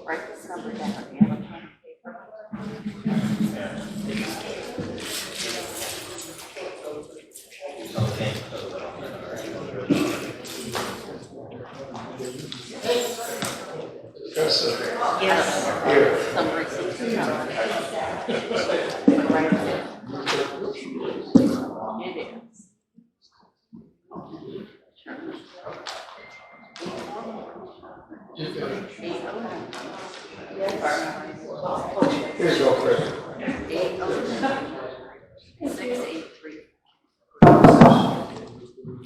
Write this number down. You have a pen and paper? Yes. Here. Some receipts and numbers. Right there. It is. Sure. Here's your Chris. 683.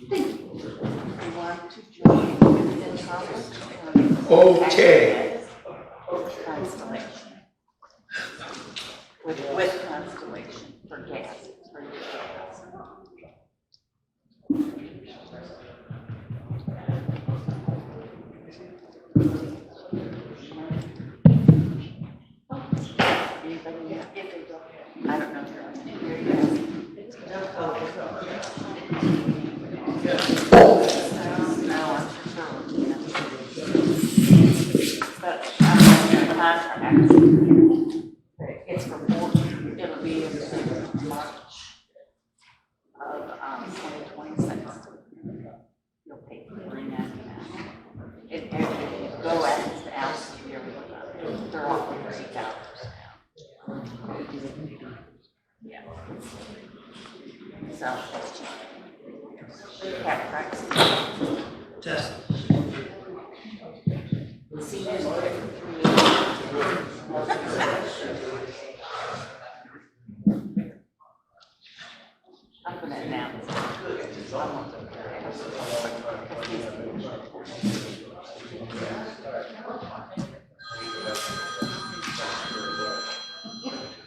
You want to join in Thomas? Okay. Constellation. With Constellation for gas, for your gas. Anybody, if they don't, I don't know if you're on here yet. No, I'm sure. But contracts, it's for more, it'll be in March of 2026. You'll pay $3.99. If you go at the ounce, they're all $3 now. Yeah. So that's cheap. Cat practice. Test. Seniors get it for $3. I'm gonna announce it.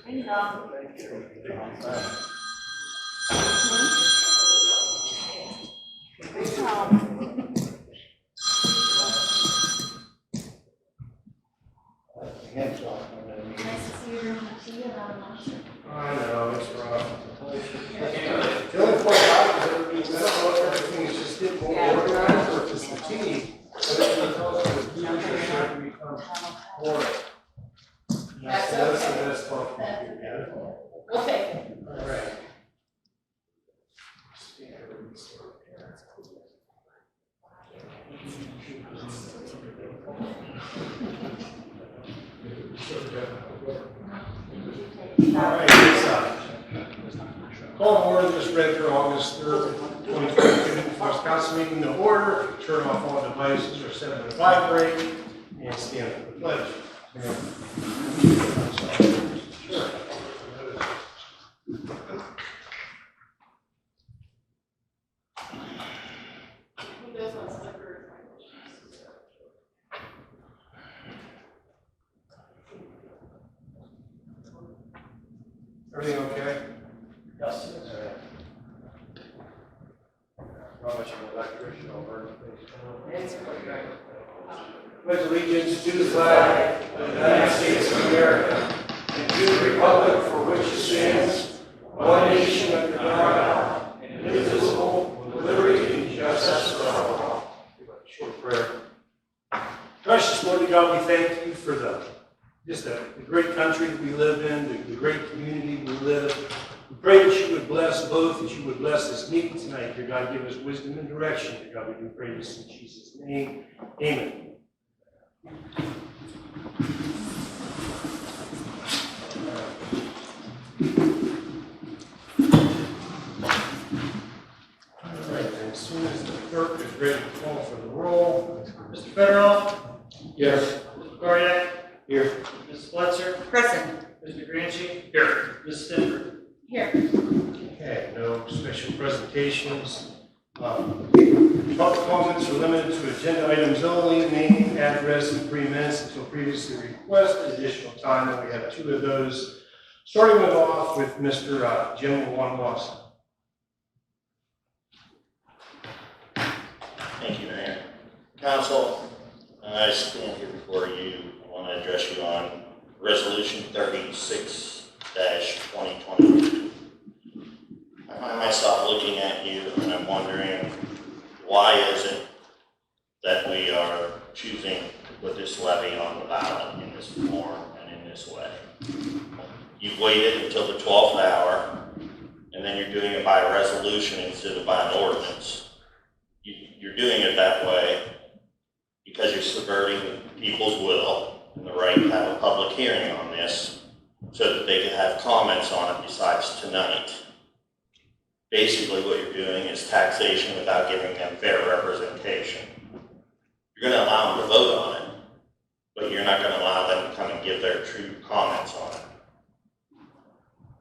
Ding dong. I know, it's rough. The only point I don't know if everything is just getting more organized or if it's fatigue. But it tells us that people should start to become more. That's the best part. Okay. All right. All right, call order just read for August 3rd, 2022. First council meeting to order. Turn off all devices or set them to vibrate and stand for the pledge. Everything okay? Yes. How much of an electrician over? Pledge allegiance to the flag of the United States of America and to the republic for which it stands, one nation under God, indivisible, with liberty and justice for all. Short prayer. Precious Lord God, we thank you for the great country that we live in, the great community we live. We pray that you would bless both, that you would bless this meeting tonight. Dear God, give us wisdom and direction. Dear God, we do pray this in Jesus' name. Amen. All right, and as soon as the clerk is ready to call for the roll. Mr. Federoff? Yes. Mr. Corriak? Here. Mrs. Fletcher? Present. Mr. Granchi? Here. Mrs. Stenford? Here. Okay, no special presentations. Public comments are limited to agenda items only, name, address, and 3 minutes until previously requested. Additional time, and we have 2 of those. Starting it off with Mr. Jim Wanwasa. Thank you, Mayor. Council, I stand here before you. I want to address you on Resolution 36-2022. I find myself looking at you and I'm wondering, why is it that we are choosing to put this levy on the ballot in this form and in this way? You've waited until the 12th hour, and then you're doing it by a resolution instead of by an ordinance. You're doing it that way because you're subverting people's will and the right to have a public hearing on this so that they can have comments on it besides tonight. Basically, what you're doing is taxation without giving them fair representation. You're going to allow them to vote on it, but you're not going to allow them to come and give their true comments on it.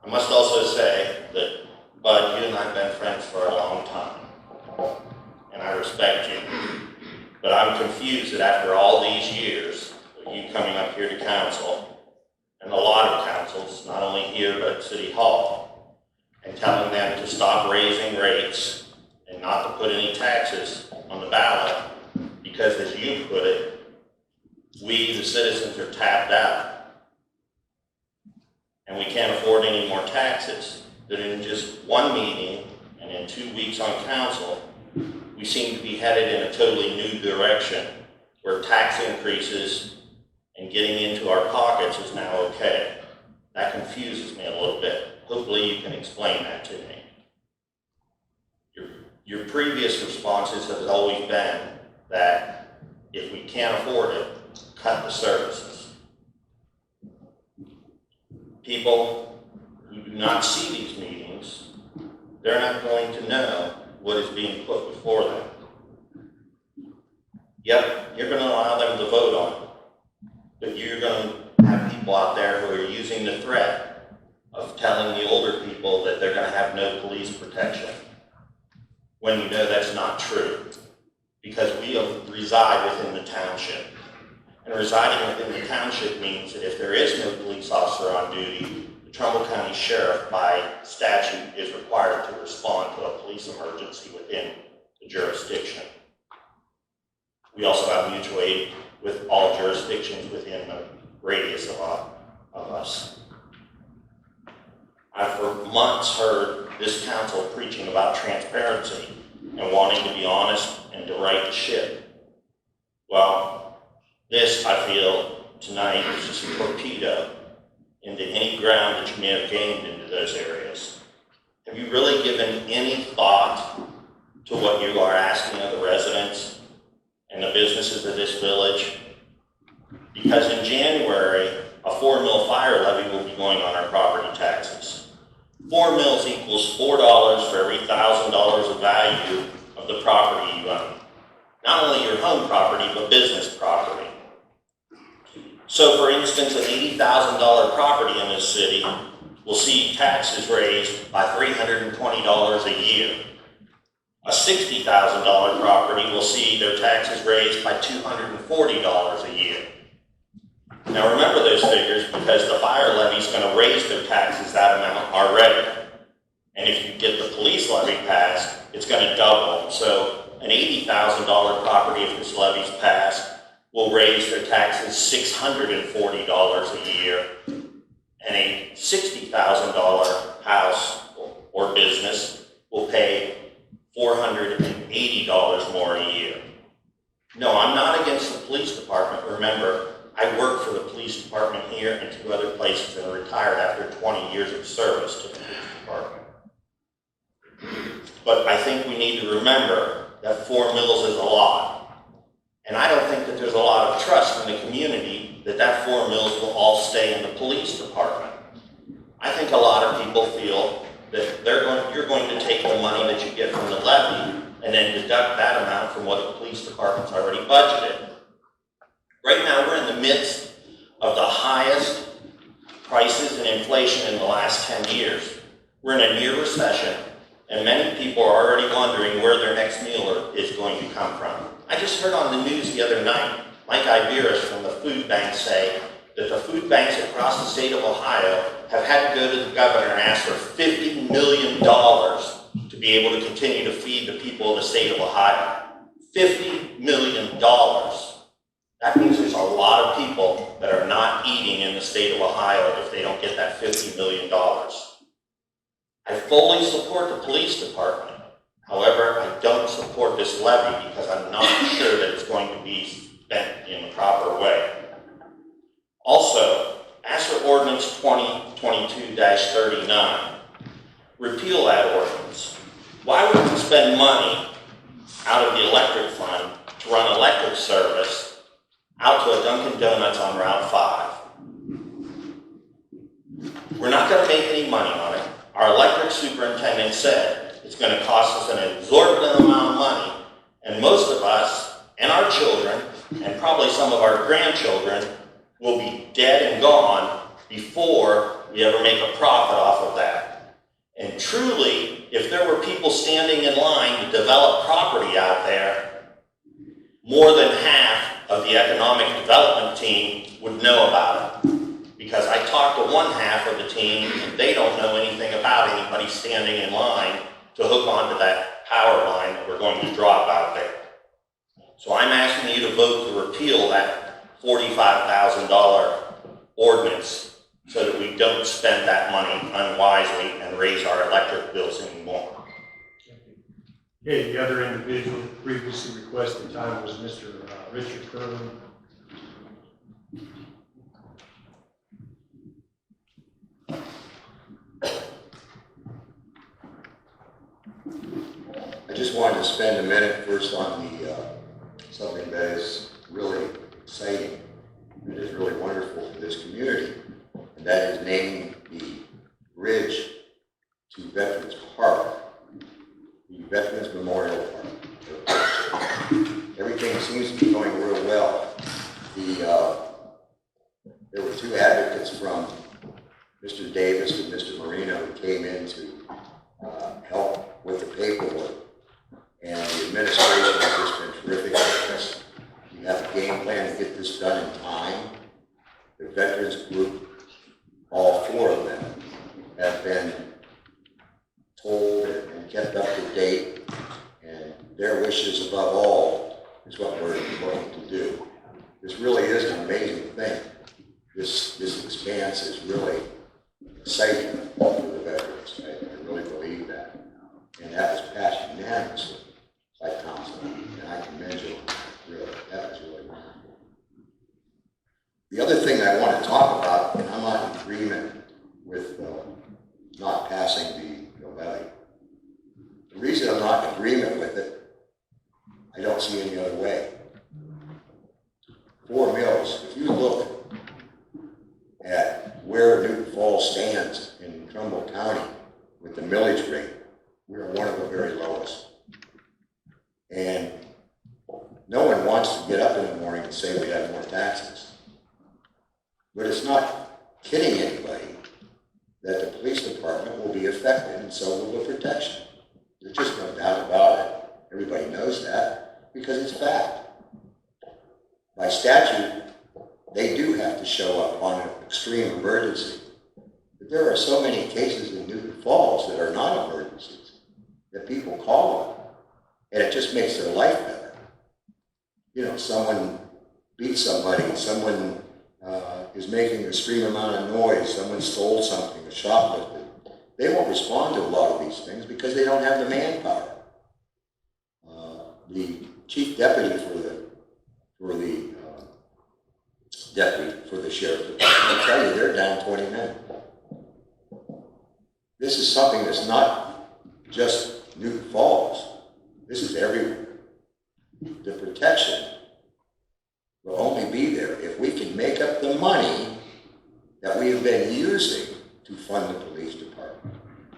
I must also say that, Bud, you and I have been friends for a long time, and I respect you, but I'm confused that after all these years of you coming up here to council, and a lot of councils, not only here but at City Hall, and telling them to stop raising rates and not to put any taxes on the ballot, because as you put it, we, the citizens, are tapped out. And we can't afford any more taxes. That in just one meeting and in 2 weeks on council, we seem to be headed in a totally new direction where tax increases and getting into our pockets is now okay. That confuses me a little bit. Hopefully you can explain that to me. Your previous responses have always been that if we can't afford it, cut the services. People who do not see these meetings, they're not going to know what is being put before them. Yep, you're going to allow them to vote on it, but you're going to have people out there who are using the threat of telling the older people that they're going to have no police protection, when you know that's not true, because we reside within the township. And residing within the township means that if there is no police officer on duty, the Trumbull County Sheriff by statute is required to respond to a police emergency within the jurisdiction. We also have mutual aid with all jurisdictions within the radius of us. I've for months heard this council preaching about transparency and wanting to be honest and to right the ship. Well, this, I feel, tonight is just a torpedo into any ground that you may have gained into those areas. Have you really given any thought to what you are asking of the residents and the businesses of this village? Because in January, a 4 mil fire levy will be going on our property taxes. 4 mils equals $4 for every $1,000 of value of the property you own. Not only your home property, but business property. So for instance, an $80,000 property in this city will see taxes raised by $320 a year. A $60,000 property will see their taxes raised by $240 a year. Now remember those figures, because the fire levy is going to raise their taxes that amount already. And if you get the police levy passed, it's going to double. So an $80,000 property, if this levy is passed, will raise their taxes $640 a year. And a $60,000 house or business will pay $480 more a year. No, I'm not against the police department. Remember, I work for the police department here and 2 other places and retired after 20 years of service to the police department. But I think we need to remember that 4 mils is a lot. And I don't think that there's a lot of trust in the community that that 4 mils will all stay in the police department. I think a lot of people feel that you're going to take the money that you get from the levy and then deduct that amount from what the police department's already budgeted. Right now, we're in the midst of the highest prices and inflation in the last 10 years. We're in a near recession, and many people are already wondering where their next meal is going to come from. I just heard on the news the other night, Mike Iberis from the food bank say that the food banks across the state of Ohio have had to go to the governor and ask for $50 million to be able to continue to feed the people of the state of Ohio. $50 million. That means there's a lot of people that are not eating in the state of Ohio if they don't get that $50 million. I fully support the police department. However, I don't support this levy because I'm not sure that it's going to be spent in the proper way. Also, as for ordinance 2022-39, repeal that ordinance. Why would we spend money out of the electric fund to run electric service out to a Dunkin' Donuts on Route 5? We're not going to make any money on it. Our electric superintendent said it's going to cost us an exorbitant amount of money, and most of us and our children, and probably some of our grandchildren, will be dead and gone before we ever make a profit off of that. And truly, if there were people standing in line to develop property out there, more than half of the economic development team would know about it. Because I talked to one half of the team, and they don't know anything about anybody standing in line to hook onto that power line that we're going to drop out there. So I'm asking you to vote to repeal that $45,000 ordinance so that we don't spend that money unwisely and raise our electric bills anymore. Okay, the other individual that previously requested time was Mr. Richard Kerwin. I just wanted to spend a minute first on the something that is really exciting, that is really wonderful for this community, and that is naming the bridge to Veterans Park, the Veterans Memorial Park. Everything seems to be going real well. There were two advocates from Mr. Davis and Mr. Marino who came in to help with the paperwork. And the administration has just been terrific with this. We have a game plan to get this done in time. The veterans group, all four of them, have been told and kept up to date, and their wishes above all is what we're going to do. This really is an amazing thing. This expanse is really exciting for the veterans. I really believe that. And that was passed unanimously by council, and I commend you on that, really. That was really wonderful. The other thing I want to talk about, and I'm not in agreement with not passing the levy. The reason I'm not in agreement with it, I don't see any other way. 4 mills, if you look at where Newton Falls stands in Trumbull County with the millage rate, we are one of the very lowest. And no one wants to get up in the morning and say we have more taxes. But it's not kidding anybody that the police department will be affected, and so will the protection. There's just no doubt about it. Everybody knows that because it's fact. By statute, they do have to show up on an extreme emergency. But there are so many cases in Newton Falls that are not emergencies that people call on, and it just makes their life better. You know, someone beat somebody, someone is making an extreme amount of noise, someone stole something, a shoplifted. They won't respond to a lot of these things because they don't have the manpower. The chief deputy for the sheriff department will tell you they're down 20 men. This is something that's not just Newton Falls. This is everywhere. The protection will only be there if we can make up the money that we have been using to fund the police department.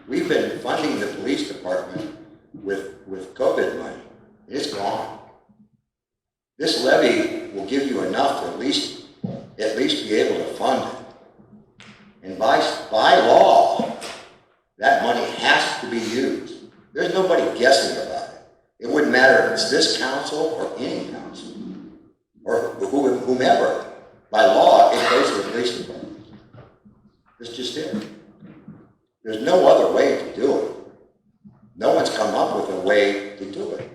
We've been funding the police department with COVID money. It's gone. This levy will give you enough to at least be able to fund it. And by law, that money has to be used. There's nobody guessing about it. It wouldn't matter if it's this council or any council or whomever. By law, it goes to the police department. It's just it. There's no other way to do it. No one's come up with a way to do it.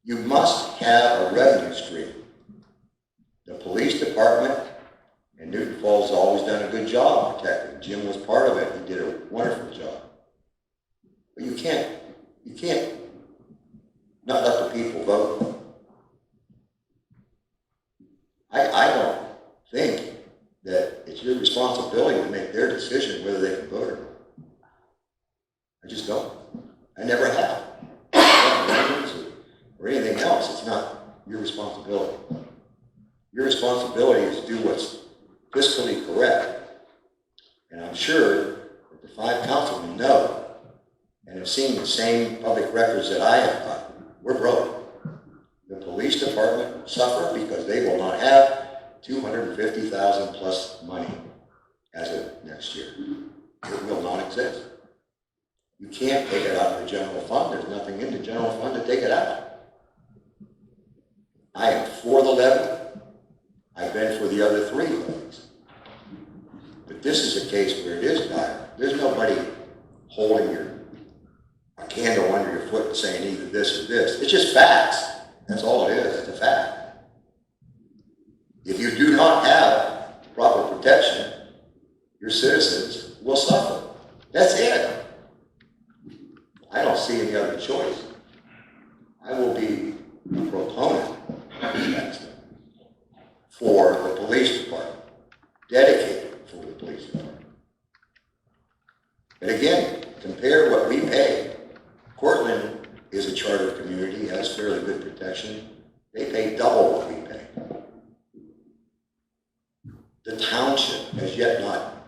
You must have a revenue stream. job protecting. Jim was part of it. He did a wonderful job. But you can't not let the people vote. I don't think that it's your responsibility to make their decision whether they can vote or not. I just don't. I never have. Or anything else. It's not your responsibility. Your responsibility is to do what's fiscally correct. And I'm sure that the 5 councilmen know and have seen the same public records that I have gotten. We're broke. The police department will suffer because they will not have $250,000 plus money as of next year. It will not exist. You can't take it out of the general fund. There's nothing in the general fund to take it out. I am for the levy. I've been for the other 3 levies. But this is a case where it is dire. There's nobody holding a candle under your foot and saying either this or this. It's just facts. That's all it is. It's a fact. If you do not have proper protection, your citizens will suffer. That's it. I don't see any other choice. I will be a proponent for the police department, dedicated for the police department. But again, compare what we pay. Cortland is a charter community, has fairly good protection. They pay double what we pay. The township has yet not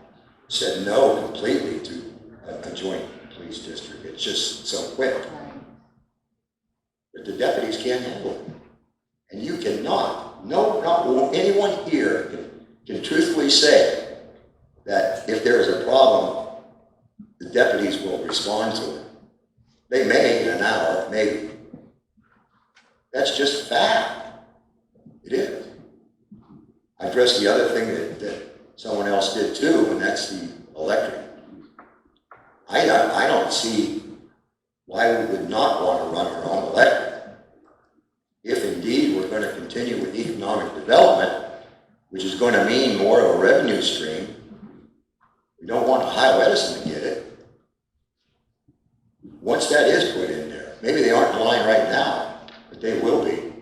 said no completely to a joint police district. It's just so quick. But the deputies can't handle it. And you cannot, not anyone here can truthfully say that if there is a problem, the deputies will respond to it. They may in an hour, maybe. That's just fact. It is. I addressed the other thing that someone else did too, and that's the electric. I don't see why we would not want to run our own electric. If indeed we're going to continue with economic development, which is going to mean more of a revenue stream, we don't want Ohio Edison to get it. Once that is put in there, maybe they aren't in line right now, but they will be.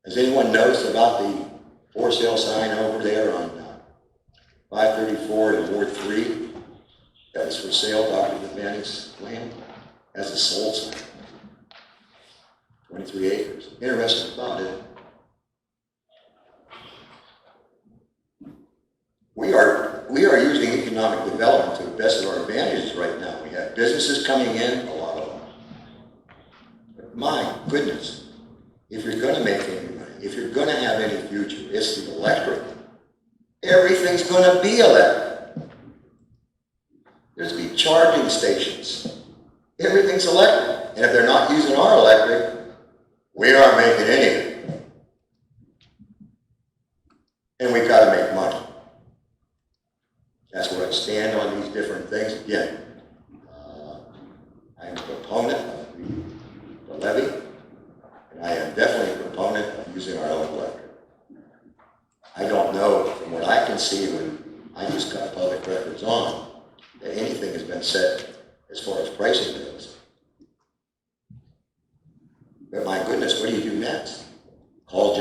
Has anyone noticed about the for sale sign over there on 534 in Ward 3? That is for sale, Dr. McManus land. Has a sold sign. 23 acres. Interesting thought, isn't it? We are using economic development to the best of our advantages right now. We have businesses coming in, a lot of them. But my goodness, if you're going to make any money, if you're going to have any future, it's the electric. Everything's going to be electric. There's going to be charging stations. Everything's electric. And if they're not using our electric, we aren't making anything. And we've got to make money. That's where I stand on these different things. Again, I am a proponent of the levy, and I am definitely a proponent of using our own electric. I don't know, from what I can see when I just got public records on, that anything has been set as far as pricing goes. But my goodness, what do you do next? Call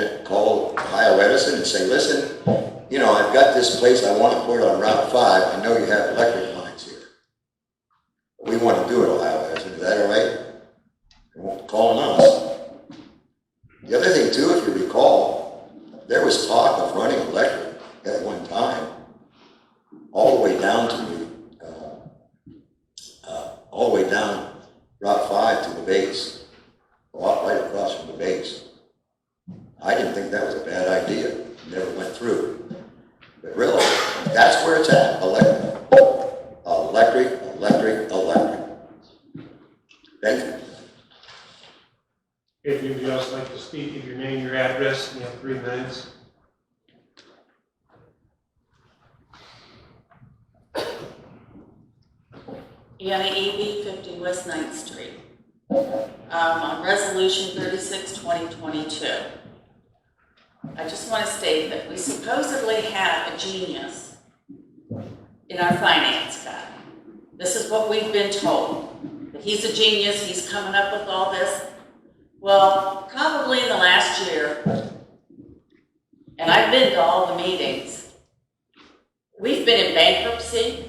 Ohio Edison and say, listen, you know, I've got this place I want to put on Route 5. I know you have electric lines here. But we want to do it, Ohio Edison. Is that all right? They won't call on us. The other thing, too, if you recall, there was talk of running electric at one time all the way down to all the way down Route 5 to the base, right across from the base. I didn't think that was a bad idea. It never went through. But really, that's where it's at. Electric. Electric, electric, electric. Thank you. If anybody else like to speak, give your name, your address, you have 3 minutes. Anna Eby, 50 West 9th Street. On Resolution 36, 2022. I just want to state that we supposedly have a genius in our finance guy. This is what we've been told, that he's a genius, he's coming up with all this. Well, probably in the last year, and I've been to all the meetings, we've been in bankruptcy.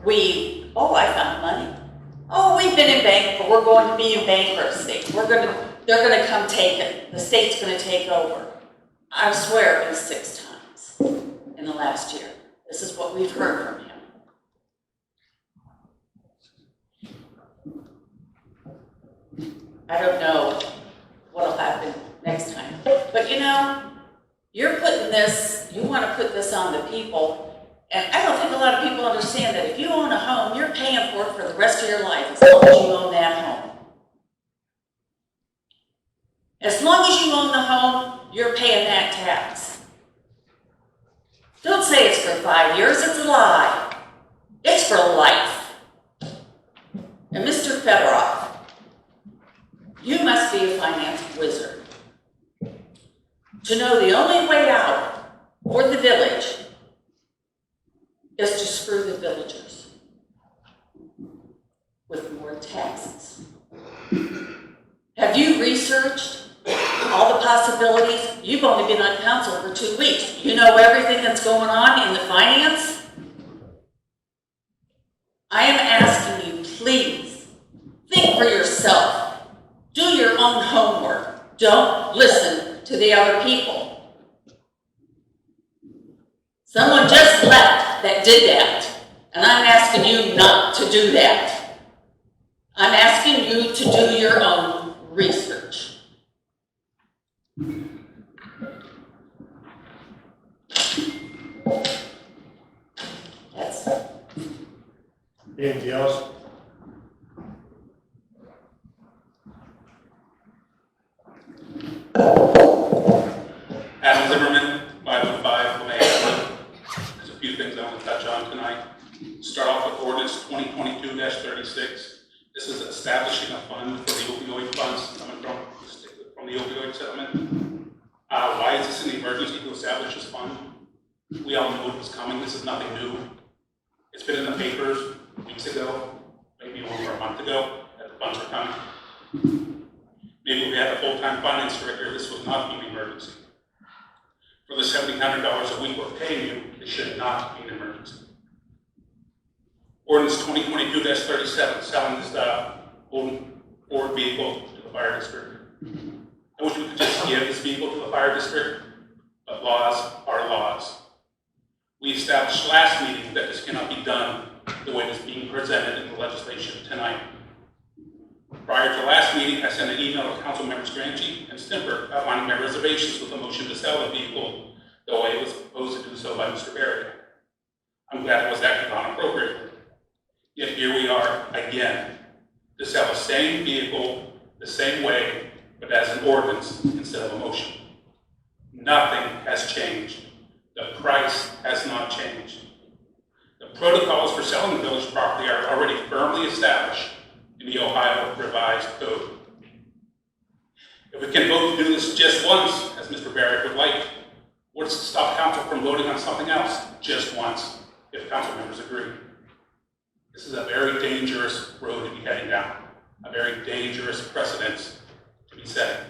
I found money. Oh, we've been in bankruptcy, we're going to be in bankruptcy. They're gonna come take it. The state's gonna take over. I swear it was 6 times in the last year. This is what we've heard from him. I don't know what'll happen next time. But you're putting this, you want to put this on the people, and I don't think a lot of people understand that if you own a home, you're paying for it for the rest of your life as long as you own that home. As long as you own the home, you're paying that tax. Don't say it's for 5 years, it's a lie. It's for life. And Mr. Fedorov, you must be a finance wizard to know the only way out for the village is to screw the villagers with more taxes. Have you researched all the possibilities? You've only been on council for 2 weeks. You know everything that's going on in the finance? I am asking you, please, think for yourself. Do your own homework. Don't listen to the other people. Someone just left that did that, and I'm asking you not to do that. I'm asking you to do your own research. That's it. Anything else? Adam Zimmerman, 505 Lamay Avenue. There's a few things I want to touch on tonight. Start off with ordinance 2022-36. This is establishing a fund for the opioid funds coming from the opioid settlement. Why is this an emergency to establish this fund? We all knew it was coming. This is nothing new. It's been in the papers weeks ago, maybe over a month ago, that the funds are coming. Maybe if we had a full-time finance director, this would not be an emergency. For the $1,700 a week we're paying you, it should not be an emergency. Ordinance 2022-37, selling this old Ford vehicle to the fire district. I wish we could just give this vehicle to the fire district, but laws are laws. We established last meeting that this cannot be done the way it's being presented in the legislation tonight. Prior to last meeting, I sent an email to Council Members Granchi and Stimper outlining my reservations with a motion to sell the vehicle, though I was proposed to do so by Mr. Berry. I'm glad it was acted on appropriately. Yet here we are again to sell the same vehicle the same way, but as an ordinance instead of a motion. Nothing has changed. The price has not changed. The protocols for selling village property are already firmly established in the Ohio Revised Code. If we can vote to do this just once, as Mr. Barrett would like, what's to stop council from voting on something else just once, if council members agree? This is a very dangerous road to be heading down, a very dangerous precedent to be setting.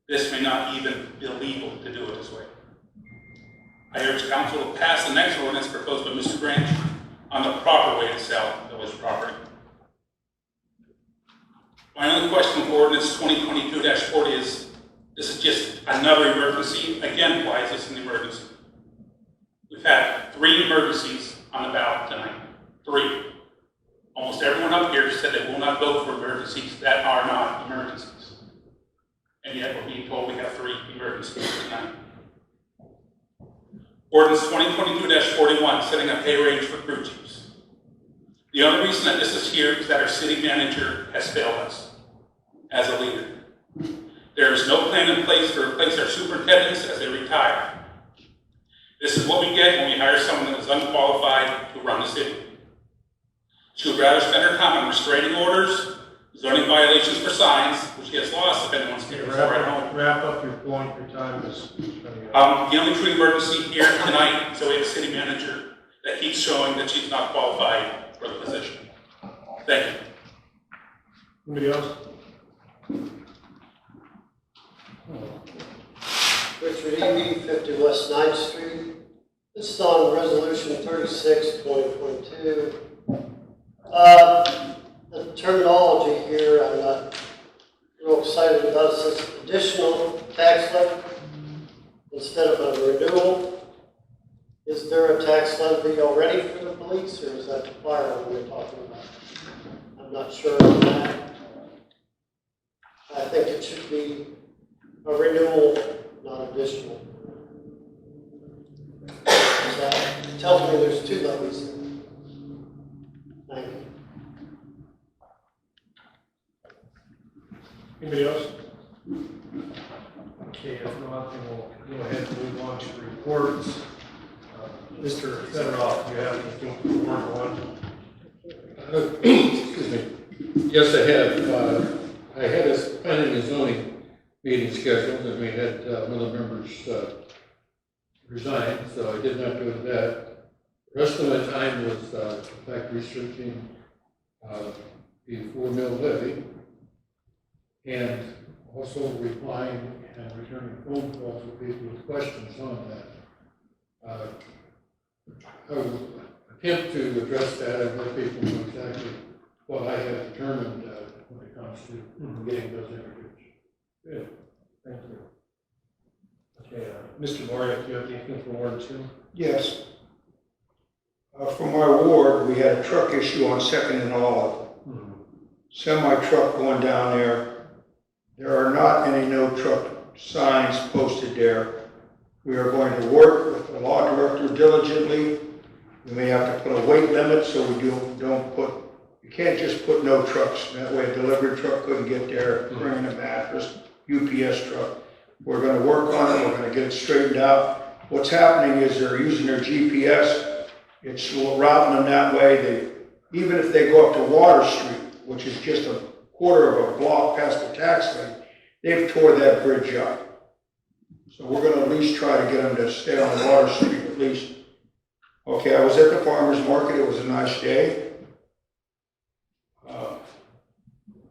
This may not even be legal to do it this way. I urge council to pass the next ordinance proposed by Mr. Branch on the proper way to sell village property. My only question for ordinance 2022-40 is, this is just another emergency. Again, why is this an emergency? We've had 3 emergencies on the ballot tonight. 3. Almost everyone up here said they will not vote for emergencies that are not emergencies. And yet we're being told we have 3 emergencies tonight. Ordinance 2022-41, setting a pay range for crew chiefs. The only reason that this is here is that our city manager has failed us as a leader. There is no plan in place to replace our superintendents as they retire. This is what we get when we hire someone that is unqualified to run the city. She would rather spend her time on restraining orders, zoning violations for signs, which gets lost if anyone's here before at home. Wrap up your point, your time is running out. The only true emergency here tonight, so we have a city manager, that keeps showing that she's not qualified for the position. Thank you. Anybody else? Richard Eby, 50 West 9th Street. This is on Resolution 36, 2022. The terminology here, I'm not real excited about. It says additional tax levy instead of a renewal. Is there a tax levy already for the police, or is that the fire we're talking about? I'm not sure on that. I think it should be a renewal, not additional. That tells me there's two levies there. Thank you. Anybody else? Okay, if not, then we'll go ahead and move on to reports. Mr. Federoff, do you have anything for Ward 1? Excuse me. Yes, I have. I had a planning and zoning meeting scheduled, and we had one of the members resign, so I did not go to that. The rest of my time was, in fact, researching the 4 mil levy, and also replying and returning phone calls with people with questions on that. I will attempt to address that and let people know exactly what I have determined when it comes to getting those interviews. Good, thank you. Okay, Mr. Moore, do you have anything for Ward 2? Yes. For my ward, we had a truck issue on 2nd and Olive. Semi-truck going down there. There are not any no truck signs posted there. We are going to work with the law director diligently. We may have to put a weight limit so we don't put, you can't just put no trucks. That way a delivery truck couldn't get there, bringing a mattress, UPS truck. We're going to work on it. We're going to get it straightened out. What's happening is they're using their GPS. It's routing them that way. Even if they go up to Water Street, which is just a quarter of a block past the tax lane, they've tore that bridge up. So we're going to at least try to get them to stay on Water Street at least. Okay, I was at the farmer's market. It was a nice day.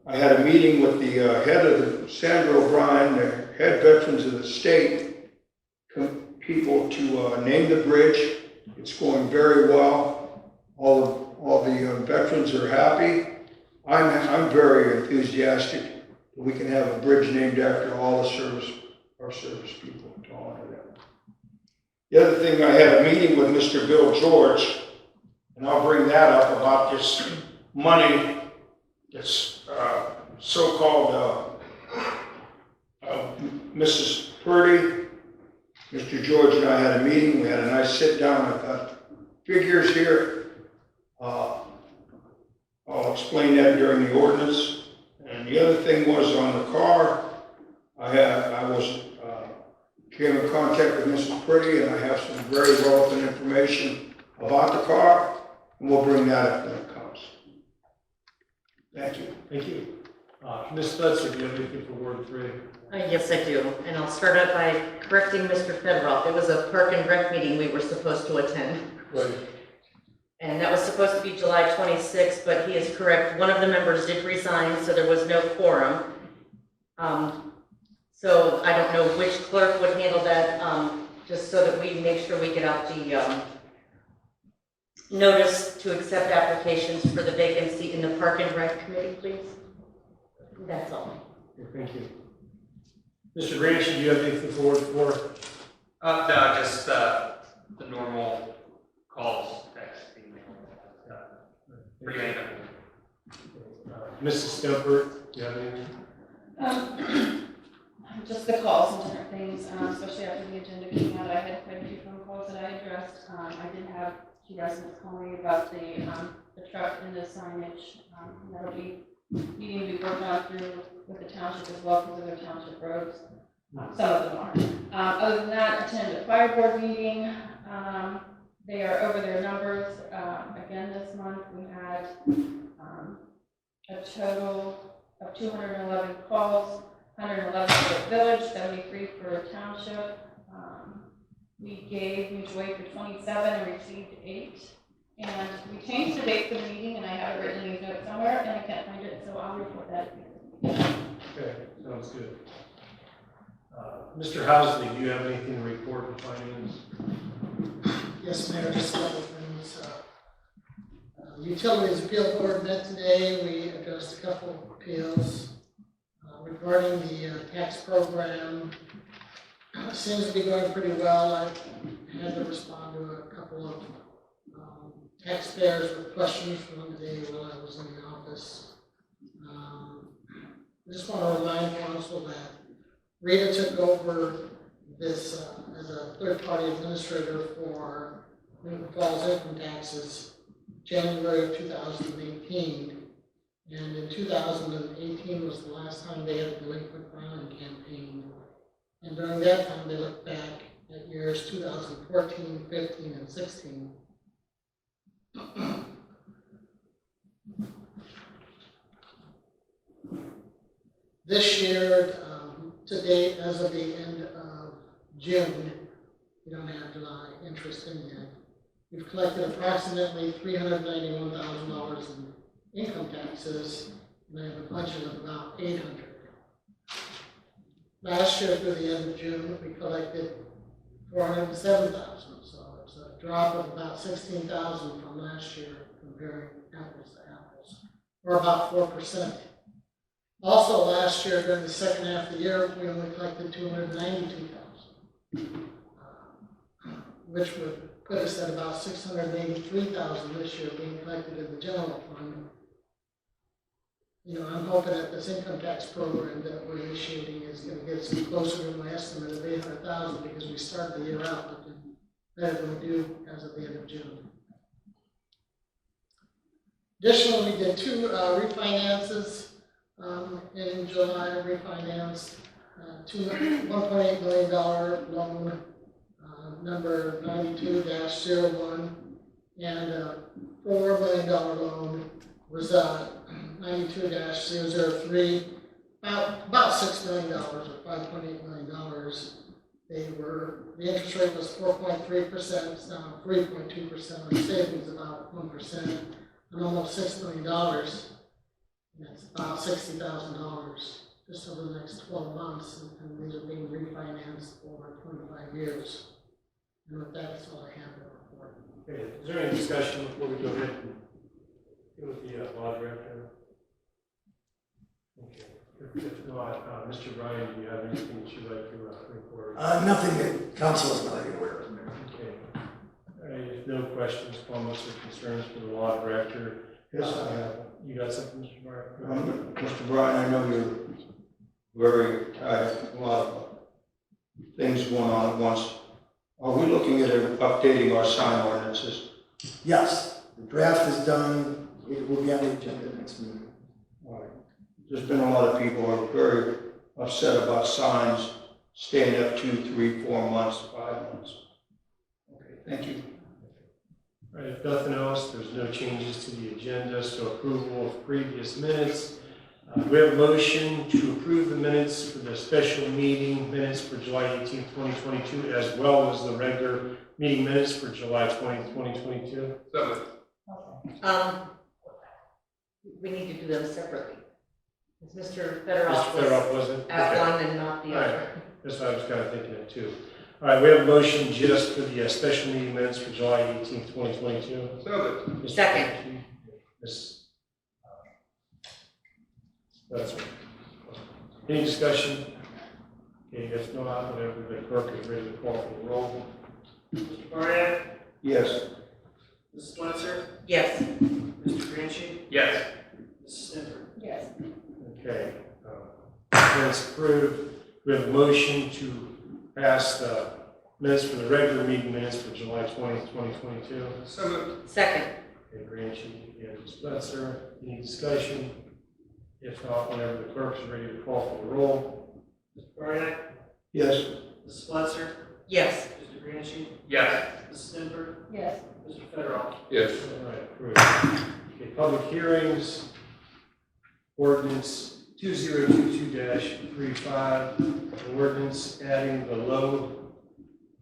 I had a meeting with the head of the Sandra O'Brien, the head veterans of the state, people to name the bridge. It's going very well. All the veterans are happy. I'm very enthusiastic that we can have a bridge named after all our service people to honor them. The other thing, I had a meeting with Mr. Bill George, and I'll bring that up about this money, this so-called Mrs. Purdy. Mr. George and I had a meeting. We had a nice sit-down. I've got figures here. I'll explain that during the ordinance. And the other thing was on the car, I came in contact with Mrs. Purdy, and I have some very relevant information about the car, and we'll bring that up when it comes. Thank you. Thank you. Ms. Fletcher, do you have anything for Ward 3? Yes, I do. And I'll start out by correcting Mr. Federoff. It was a Park and Rec meeting we were supposed to attend. Right. And that was supposed to be July 26th, but he is correct. One of the members did resign, so there was no quorum. So I don't know which clerk would handle that, just so that we make sure we get out the notice to accept applications for the vacancy in the Park and Rec Committee, please. That's all. Okay, thank you. Mr. Granish, do you have anything for Ward 4? No, just the normal calls, text, email. Pretty random. Mrs. Stemper, do you have anything? Just the calls and different things, especially after the agenda came out. I had quite a few phone calls that I addressed. I did have 2 residents call me about the truck and the signage. That'll be needing to be worked on through with the township as well, because of their township roads. Some of them are. Other than that, attended a fire board meeting. They are over their numbers. Again, this month we had a total of 211 calls, 111 for the village, 73 for township. we gave mutual aid for 27 and received 8. And we changed the date for the meeting, and I have it written in these notes somewhere, and I can't find it, so I'll report that. Okay, sounds good. Mr. Housley, do you have anything to report in finance? Yes, Mayor, just a couple of things. The Utilities Appeal Board met today. We addressed a couple of appeals regarding the tax program. Seems to be going pretty well. I had to respond to a couple of taxpayers with questions from today while I was in the office. I just want to remind council that Rita took over this as a third-party administrator for Newton Falls income taxes January of 2018. And in 2018 was the last time they had a delinquent filing campaign. And during that time, they looked back at years 2014, 15, and 16. This year, to date, as of the end of June, we don't have July interest in yet. We've collected approximately $391,000 in income taxes, and I have a budget of about $800,000. Last year, through the end of June, we collected $407,000, so it's a drop of about $16,000 from last year, comparing apples to apples, or about 4%. Also, last year, during the second half of the year, we only collected $292,000, which would put us at about $683,000 this year being collected in the general fund. You know, I'm hoping that this income tax program that we're initiating is going to get us closer to my estimate of $800,000 because we started the year out looking better than we do as of the end of June. Additionally, we did 2 refinances. In July, refinanced $1.8 million loan number 92-01, and $4 million loan was 92-003, about $6 million or $5.8 million. The interest rate was 4.3%, it's now 3.2%, the savings about 1%, and almost $6 million. That's about $60,000 just over the next 12 months, and these are being refinanced over 25 years. And with that, that's all I have to report. Okay, is there any discussion before we go ahead and go with the law director? Okay, if not, Mr. Bryan, do you have anything that you'd like to report? Nothing that council is not aware of, Mayor. Okay. All right, if no questions, comments, or concerns for the law director. Yes, I have. You got something, Mr. Bryan? Mr. Bryan, I know you're very tired, a lot of things going on at once. Are we looking at updating our sign ordinances? Yes, the draft is done. It will be on the agenda next meeting. All right. There's been a lot of people who are very upset about signs staying up 2, 3, 4 months, 5 months. Okay, thank you. All right, if nothing else, there's no changes to the agenda, so approval of previous minutes. We have a motion to approve the minutes for the special meeting minutes for July 18th, 2022, as well as the regular meeting minutes for July 20th, 2022. We need to do them separately. Mr. Federoff Mr. Federoff wasn't? at Okay. one and not the other. That's what I was kind of thinking of too. All right, we have a motion just for the special meeting minutes for July 18th, 2022. So Second. Ms. That's right. Any discussion? Okay, if not, whenever the clerk is ready to call for the roll. Mr. Barnett, Yes. Mrs. Switzer, Yes. Mr. Grinchy, yes. Mrs. Snider. Yes. Okay. Minutes approved. We have a motion to pass the minutes for the regular meeting minutes for July 20th, 2022. So moved. Second. Okay, Granchi and Spencer. Any discussion? If not, whenever the clerk is ready to call for the roll. Mr. Barnett, Yes. Mrs. Switzer, Yes. Mr. Grinchy, Yes. Mrs. Snider, Yes. Mr. Federoff. Yes. All right, approved. Okay, public hearings. Ordinance 2022-35, ordinance adding the low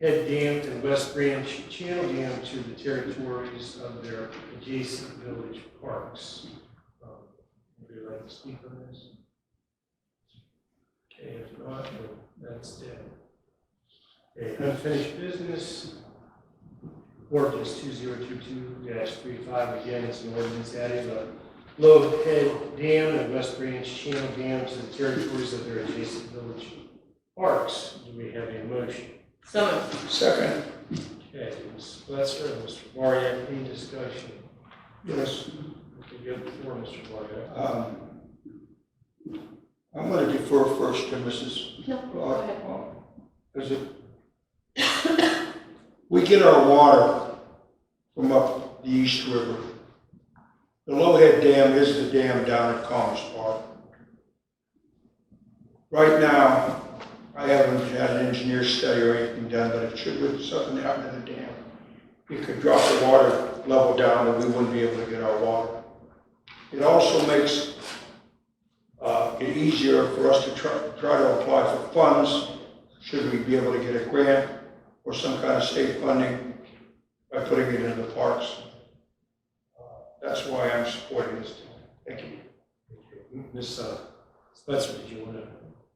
Head Dam and West Branch Channel Dam to the territories of their adjacent village parks. Would you like to speak on this? Okay, if not, then that's dead. Okay, unfinished business. Ordinance 2022-35, again, it's an ordinance adding the Low Head Dam and West Branch Channel Dam to the territories of their adjacent village parks. Do we have a motion? So moved. Second. Okay, Ms. Fletcher and Mr. Variak, any discussion? Yes. Okay, you have the floor, Mr. Variak. I'm going to defer first to Mrs. No, go ahead. Because we get our water from up the East River. The Lowhead Dam is the dam down at Commerce Park. Right now, I haven't had an engineer study or anything done, but it should, if something happened to the dam, it could drop the water level down and we wouldn't be able to get our water. It also makes it easier for us to try to apply for funds, should we be able to get a grant or some kind of state funding by putting it into the parks. That's why I'm supporting this. Thank you. Ms. Fletcher, did you want to?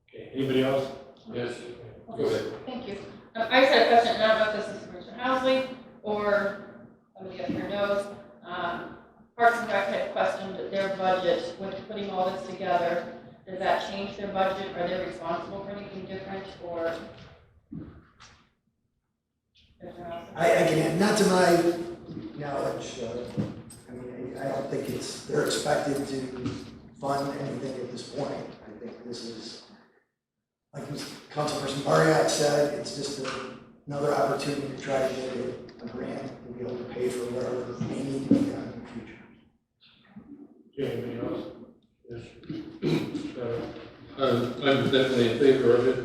Okay, anybody else? Yes, go ahead. Thank you. I just had a question, I don't know if this is for Mr. Housley or somebody up here knows. Parks and Rec had questioned their budget with putting all this together. Does that change their budget? Are they responsible for anything different or? Again, not to my knowledge, I don't think they're expected to fund anything at this point. I think this is, like Councilperson Variak said, it's just another opportunity to try to get a grant to be able to pay for whatever may need to be done in the future. Okay, anybody else? Yes. I'm definitely in favor of it.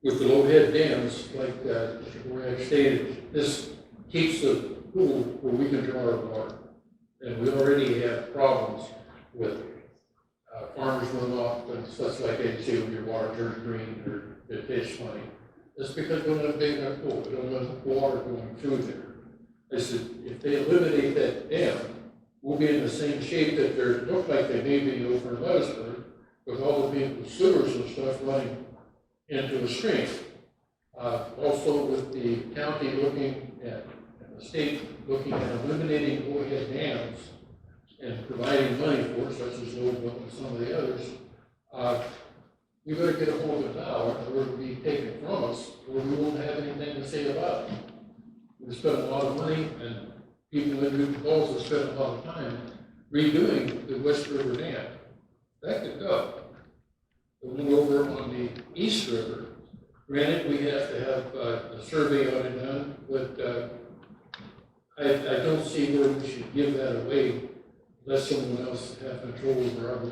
With the low-head dams, like Mr. Boyak stated, this keeps the pool where we can draw our water. And we already have problems with farmers runoff and such like that. You see when your water turns green or it tastes funny. It's because we don't have a big enough pool. We don't have enough water going through there. I said, if they eliminate that dam, we'll be in the same shape that they look like they may be over in Lewisburg with all the people's sewers and stuff running into a stream. Also with the county looking at, and the state looking at eliminating overhead dams and providing money for it, such as Louisville and some of the others, we better get a hold of it now or it will be taken from us or we won't have anything to say about it. We spent a lot of money and people in Newton Falls have spent a lot of time redoing the West River Dam. That could go. The one over on the East River, granted, we have to have a survey on it done, but I don't see where we should give that away, let someone else have control over our water.